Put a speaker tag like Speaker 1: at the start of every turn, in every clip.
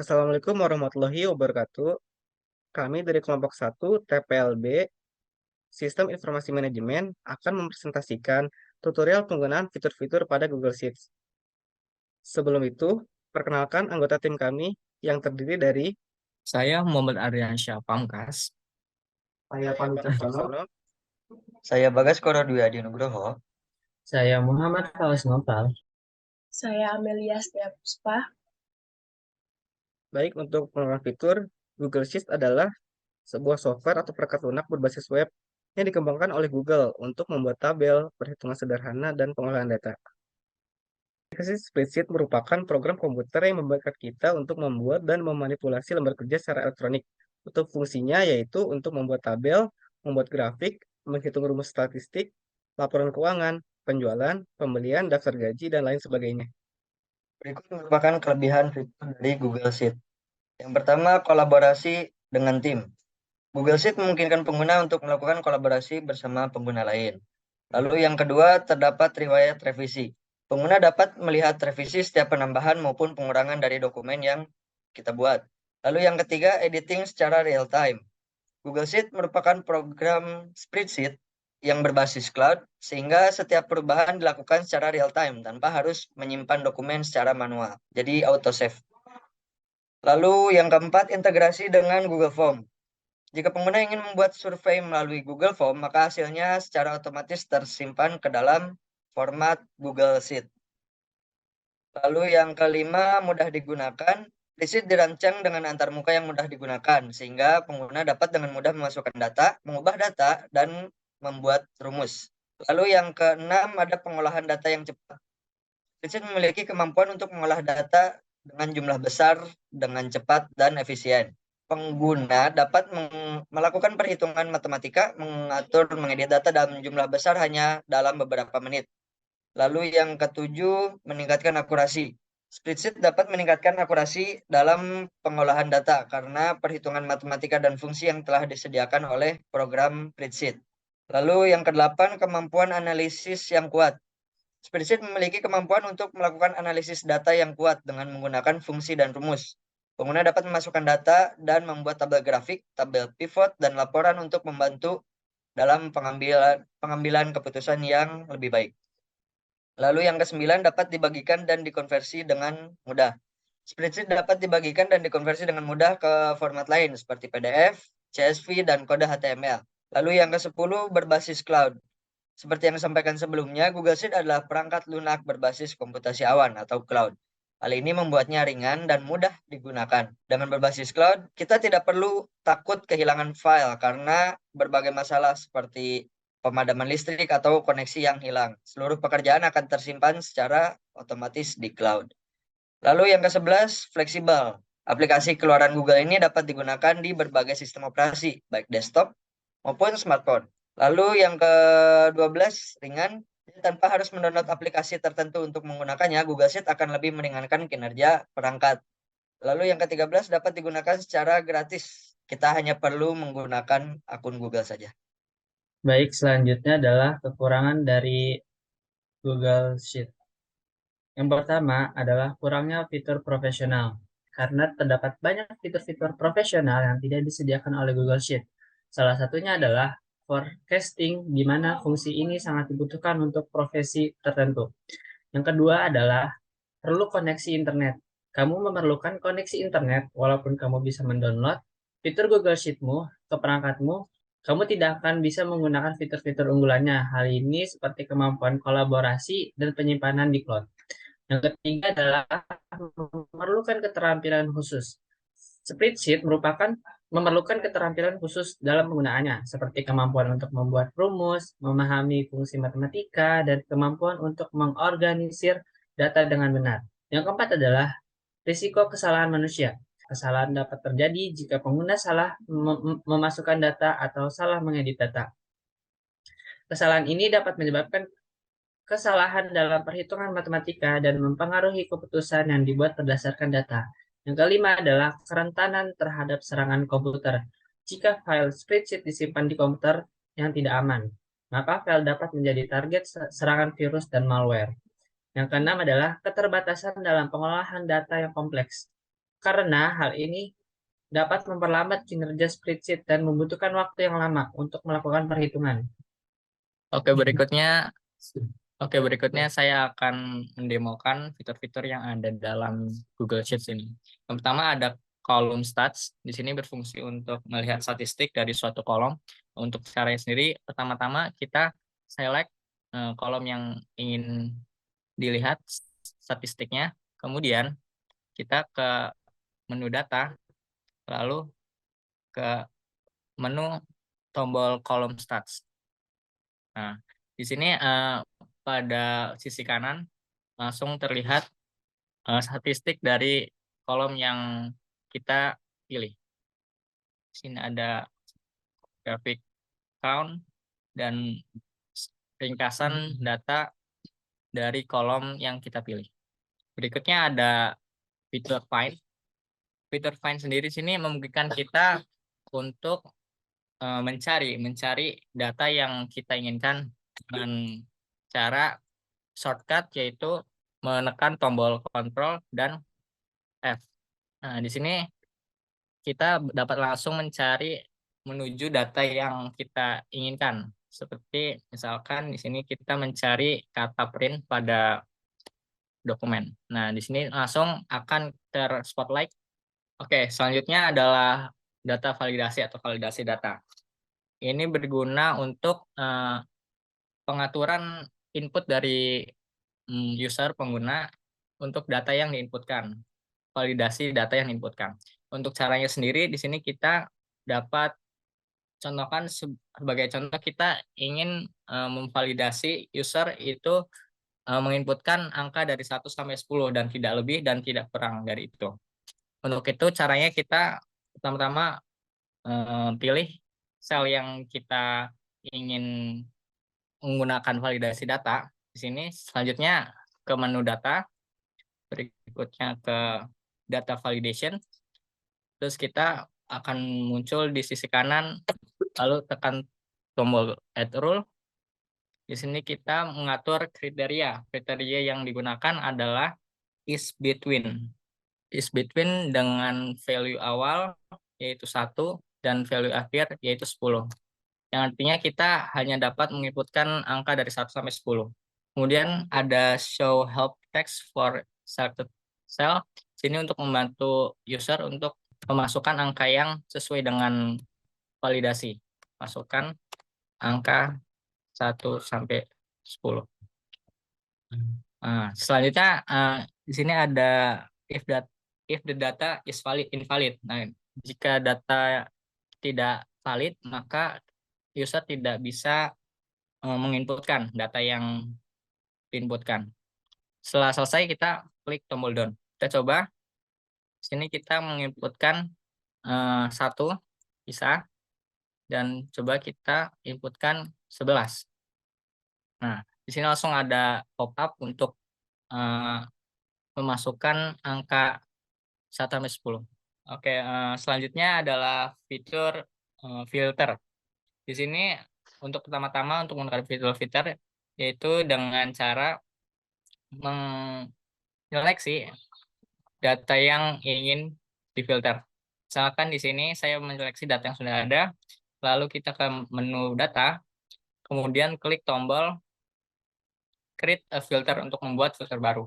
Speaker 1: Assalamualaikum warahmatullahi wabarakatuh. Kami dari kelompok 1 TPLB Sistem Informasi Manajemen akan mempresentasikan tutorial penggunaan fitur-fitur pada Google Sheets. Sebelum itu, perkenalkan anggota tim kami yang terdiri dari
Speaker 2: Saya Muhammad Aryansyah Pamkas.
Speaker 1: saya Pandu Caksono,
Speaker 3: Saya Bagas Korodwi Adi Nugroho.
Speaker 2: Saya Muhammad Fauzi Nopal.
Speaker 4: Saya Amelia Setiapuspa.
Speaker 1: Baik, untuk penggunaan fitur, Google Sheets adalah sebuah software atau perangkat lunak berbasis web yang dikembangkan oleh Google untuk membuat tabel, perhitungan sederhana, dan pengolahan data. Aplikasi spreadsheet merupakan program komputer yang membantu kita untuk membuat dan memanipulasi lembar kerja secara elektronik. Untuk fungsinya yaitu untuk membuat tabel, membuat grafik, menghitung rumus statistik, laporan keuangan, penjualan, pembelian, daftar gaji, dan lain sebagainya.
Speaker 3: Berikut merupakan kelebihan fitur dari Google Sheet. Yang pertama, kolaborasi dengan tim. Google Sheet memungkinkan pengguna untuk melakukan kolaborasi bersama pengguna lain. Lalu yang kedua, terdapat riwayat revisi. Pengguna dapat melihat revisi setiap penambahan maupun pengurangan dari dokumen yang kita buat. Lalu yang ketiga, editing secara real time. Google Sheet merupakan program spreadsheet yang berbasis cloud, sehingga setiap perubahan dilakukan secara real time tanpa harus menyimpan dokumen secara manual. Jadi autosave. Lalu yang keempat, integrasi dengan Google Form. Jika pengguna ingin membuat survei melalui Google Form, maka hasilnya secara otomatis tersimpan ke dalam format Google Sheet. Lalu yang kelima, mudah digunakan. Sheet dirancang dengan antarmuka yang mudah digunakan, sehingga pengguna dapat dengan mudah memasukkan data, mengubah data, dan membuat rumus. Lalu yang keenam, ada pengolahan data yang cepat. Sheet memiliki kemampuan untuk mengolah data dengan jumlah besar, dengan cepat, dan efisien. Pengguna dapat melakukan perhitungan matematika, mengatur, mengedit data dalam jumlah besar hanya dalam beberapa menit. Lalu yang ketujuh, meningkatkan akurasi. Spreadsheet dapat meningkatkan akurasi dalam pengolahan data karena perhitungan matematika dan fungsi yang telah disediakan oleh program spreadsheet. Lalu yang kedelapan, kemampuan analisis yang kuat. Spreadsheet memiliki kemampuan untuk melakukan analisis data yang kuat dengan menggunakan fungsi dan rumus. Pengguna dapat memasukkan data dan membuat tabel grafik, tabel pivot, dan laporan untuk membantu dalam pengambilan keputusan yang lebih baik. Lalu yang kesembilan, dapat dibagikan dan dikonversi dengan mudah. Spreadsheet dapat dibagikan dan dikonversi dengan mudah ke format lain seperti PDF, CSV, dan kode HTML. Lalu yang ke-10, berbasis cloud. Seperti yang disampaikan sebelumnya, Google Sheet adalah perangkat lunak berbasis komputasi awan atau cloud. Hal ini membuatnya ringan dan mudah digunakan. Dengan berbasis cloud, kita tidak perlu takut kehilangan file karena berbagai masalah seperti pemadaman listrik atau koneksi yang hilang. Seluruh pekerjaan akan tersimpan secara otomatis di cloud. Lalu yang ke-11, fleksibel. Aplikasi keluaran Google ini dapat digunakan di berbagai sistem operasi, baik desktop maupun smartphone. Lalu yang ke-12, ringan. Tanpa harus mendownload aplikasi tertentu untuk menggunakannya, Google Sheet akan lebih meringankan kinerja perangkat. Lalu yang ke-13, dapat digunakan secara gratis. Kita hanya perlu menggunakan akun Google saja.
Speaker 2: Baik, selanjutnya adalah kekurangan dari Google Sheet. Yang pertama adalah kurangnya fitur profesional. Karena terdapat banyak fitur-fitur profesional yang tidak disediakan oleh Google Sheet. Salah satunya adalah forecasting, di mana fungsi ini sangat dibutuhkan untuk profesi tertentu. Yang kedua adalah perlu koneksi internet. Kamu memerlukan koneksi internet, walaupun kamu bisa mendownload fitur Google Sheet-mu ke perangkatmu, kamu tidak akan bisa menggunakan fitur-fitur unggulannya. Hal ini seperti kemampuan kolaborasi dan penyimpanan di cloud. Yang ketiga adalah memerlukan keterampilan khusus. Spreadsheet memerlukan keterampilan khusus dalam penggunaannya, seperti kemampuan untuk membuat rumus, memahami fungsi matematika, dan kemampuan untuk mengorganisir data dengan benar. Yang keempat adalah risiko kesalahan manusia. Kesalahan dapat terjadi jika pengguna salah memasukkan data atau salah mengedit data. Kesalahan ini dapat menyebabkan kesalahan dalam perhitungan matematika dan mempengaruhi keputusan yang dibuat berdasarkan data. Yang kelima adalah kerentanan terhadap serangan komputer. Jika file spreadsheet disimpan di komputer yang tidak aman, maka file dapat menjadi target serangan virus dan malware. Yang keenam adalah keterbatasan dalam pengolahan data yang kompleks. karena hal ini dapat memperlambat kinerja spreadsheet dan membutuhkan waktu yang lama untuk melakukan perhitungan.
Speaker 5: Oke, berikutnya saya akan mendemokan fitur-fitur yang ada dalam Google Sheets ini. Yang pertama ada kolom stats. Di sini berfungsi untuk melihat statistik dari suatu kolom. Untuk caranya sendiri, pertama-tama kita select kolom yang ingin dilihat statistiknya. Kemudian kita ke menu data, lalu ke menu tombol kolom stats. Nah, di sini pada sisi kanan langsung terlihat statistik dari kolom yang kita pilih. Di sini ada grafik count dan ringkasan data dari kolom yang kita pilih. Berikutnya ada fitur find. Fitur find sendiri sini memungkinkan kita untuk mencari data yang kita inginkan dengan cara shortcut, yaitu menekan tombol Ctrl dan F. Nah, di sini kita dapat langsung mencari menuju data yang kita inginkan. Seperti misalkan di sini kita mencari kata print pada dokumen. Nah, di sini langsung akan ter-spotlight. Oke, selanjutnya adalah data validasi atau validasi data. Ini berguna untuk pengaturan input dari user pengguna untuk data yang diinputkan, validasi data yang diinputkan. Untuk caranya sendiri di sini kita dapat contohkan sebagai contoh, kita ingin memvalidasi user itu menginputkan angka dari 1 sampai 10 dan tidak lebih dan tidak kurang dari itu. Untuk itu caranya kita pertama-tama pilih sel yang kita ingin menggunakan validasi data. Di sini selanjutnya ke menu data, berikutnya ke data validation. Terus kita akan muncul di sisi kanan, lalu tekan tombol add rule. Di sini kita mengatur kriteria. Kriteria yang digunakan adalah is between. Is between dengan value awal yaitu 1 dan value akhir yaitu 10. Yang artinya kita hanya dapat menginputkan angka dari 1 sampai 10. Kemudian ada show help text for selected cell. Sini untuk membantu user untuk memasukkan angka yang sesuai dengan validasi. Masukkan angka 1 sampai 10. Nah, selanjutnya di sini ada if the data is invalid. Nah, jika data tidak valid, maka user tidak bisa menginputkan data yang diinputkan. Setelah selesai, kita klik tombol done. Kita coba. Sini kita menginputkan 1 bisa, dan coba kita inputkan 11. Nah, di sini langsung ada pop-up untuk memasukkan angka 1 sampai 10. Oke, selanjutnya adalah fitur filter. Di sini untuk pertama-tama untuk menggunakan fitur filter yaitu dengan cara menyeleksi data yang ingin difilter. Misalkan di sini saya menyeleksi data yang sudah ada, lalu kita ke menu data, kemudian klik tombol create a filter untuk membuat filter baru.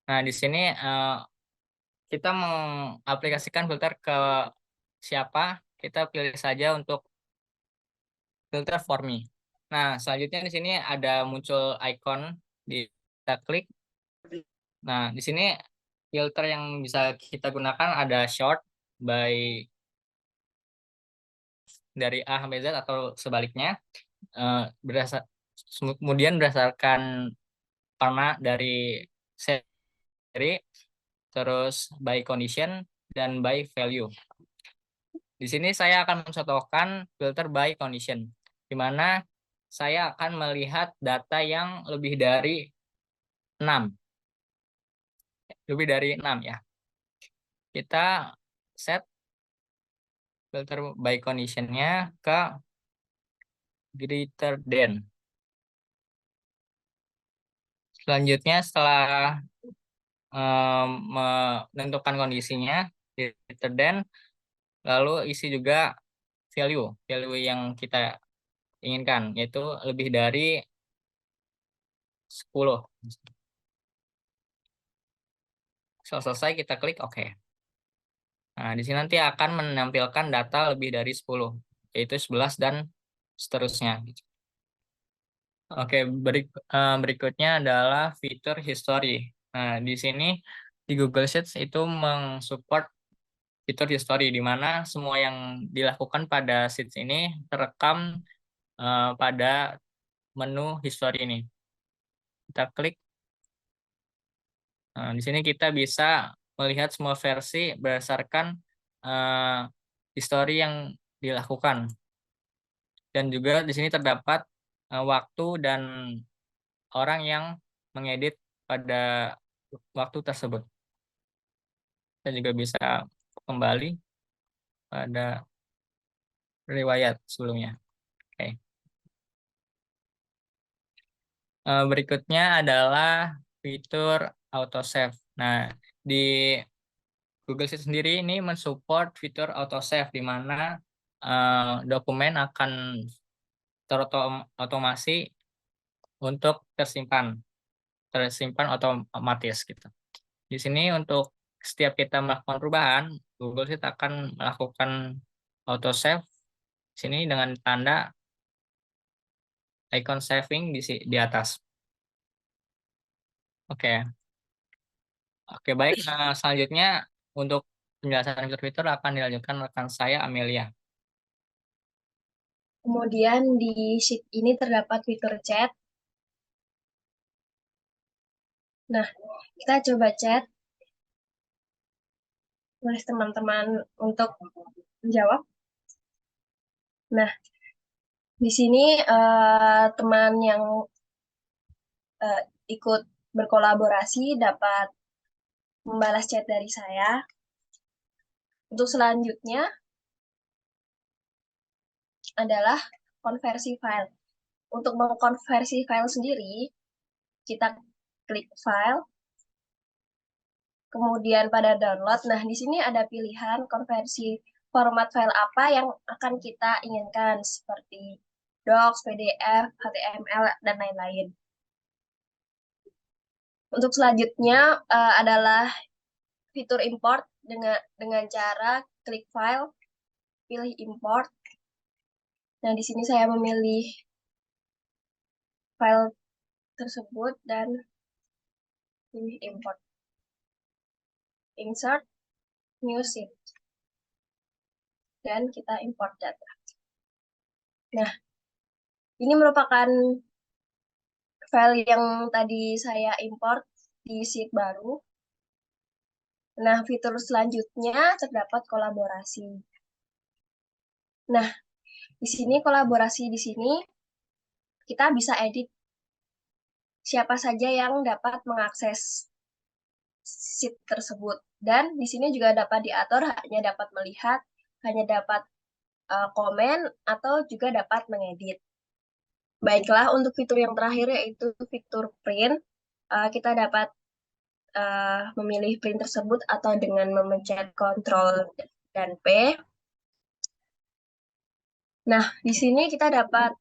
Speaker 5: Nah, di sini kita mengaplikasikan filter ke siapa, kita pilih saja untuk filter for me. Nah, selanjutnya di sini ada muncul icon, kita klik. Nah, di sini filter yang bisa kita gunakan ada short by dari A sampai Z atau sebaliknya. Kemudian berdasarkan warna dari seri, terus by condition dan by value. Di sini saya akan mencontohkan filter by condition, di mana saya akan melihat data yang lebih dari 6. Lebih dari 6 ya. Kita set filter by condition-nya ke greater than. Selanjutnya setelah menentukan kondisinya, greater than, lalu isi juga value yang kita inginkan, yaitu lebih dari 10. Setelah selesai kita klik OK. Nah, di sini nanti akan menampilkan data lebih dari 10, yaitu 11 dan seterusnya. Oke, berikutnya adalah fitur history. Nah, di sini di Google Sheets itu mensupport fitur history, di mana semua yang dilakukan pada sheets ini terekam pada menu history ini. Kita klik. Nah, di sini kita bisa melihat semua versi berdasarkan history yang dilakukan. Dan juga di sini terdapat waktu dan orang yang mengedit pada waktu tersebut. Kita juga bisa kembali pada riwayat sebelumnya. Oke. Berikutnya adalah fitur autosave. Nah, di Google Sheets sendiri ini mensupport fitur autosave, di mana dokumen akan terotomasi untuk tersimpan otomatis gitu. Di sini untuk setiap kita melakukan perubahan, Google Sheet akan melakukan autosave sini dengan tanda icon saving di atas. Oke. Oke, baik. Nah, selanjutnya untuk penjelasan fitur-fitur akan dilanjutkan rekan saya Amelia.
Speaker 4: Kemudian di sheet ini terdapat fitur chat. Nah, kita coba chat. Tulis teman-teman untuk menjawab. Nah, di sini teman yang ikut berkolaborasi dapat membalas chat dari saya. Untuk selanjutnya adalah konversi file. Untuk mengkonversi file sendiri, kita klik file, kemudian pada download. Nah, di sini ada pilihan konversi format file apa yang akan kita inginkan, seperti docs, PDF, HTML, dan lain-lain. Untuk selanjutnya adalah fitur import dengan cara klik file, pilih import. Nah, di sini saya memilih file tersebut dan pilih import. Insert new sheet. Dan kita import data. Nah, ini merupakan file yang tadi saya import di sheet baru. Nah, fitur selanjutnya terdapat kolaborasi. Nah, di sini kolaborasi di sini kita bisa edit siapa saja yang dapat mengakses sheet tersebut. Dan di sini juga dapat diatur hanya dapat melihat, hanya dapat komen, atau juga dapat mengedit. Baiklah, untuk fitur yang terakhir yaitu fitur print. Kita dapat memilih print tersebut atau dengan memencet Ctrl dan P. Nah, di sini kita dapat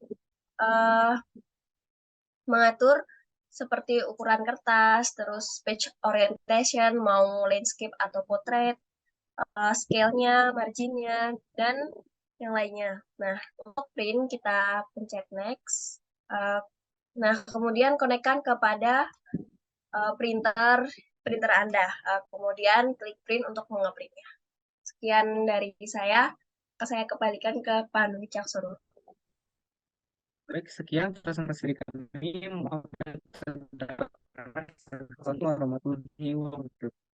Speaker 4: mengatur seperti ukuran kertas, terus page orientation, mau landscape atau portrait, scale-nya, margin-nya, dan yang lainnya. Nah, untuk print kita pencet next. Nah, kemudian konekkan kepada printer Anda. Kemudian klik print untuk mengeprintnya. Sekian dari saya kembalikan ke Pak Nuri Caksono.
Speaker 1: Baik, sekian presentasi dari kami. Mohon warahmatullahi wabarakatuh.